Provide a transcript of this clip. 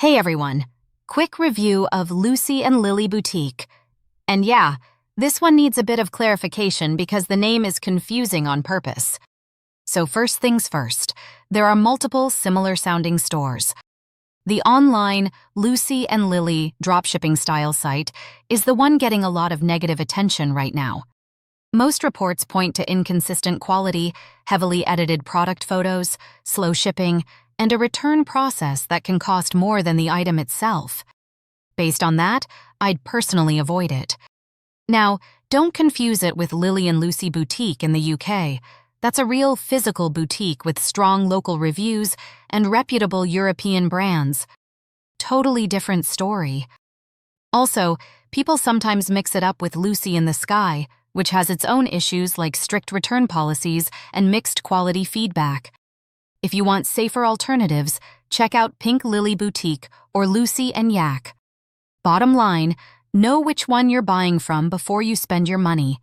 Hey everyone, quick review of Lucy and Lilly Boutique. And yeah, this one needs a bit of clarification because the name is confusing on purpose. So first things first, there are multiple similar-sounding stores. The online Lucy and Lilly dropshipping style site is the one getting a lot of negative attention right now. Most reports point to inconsistent quality, heavily edited product photos, slow shipping, and a return process that can cost more than the item itself. Based on that, I'd personally avoid it. Now, don't confuse it with Lilly and Lucy Boutique in the UK. That's a real physical boutique with strong local reviews and reputable European brands. Totally different story. Also, people sometimes mix it up with Lucy in the Sky, which has its own issues like strict return policies and mixed quality feedback. If you want safer alternatives, check out Pink Lily Boutique or Lucy and Yak. Bottom line, know which one you're buying from before you spend your money.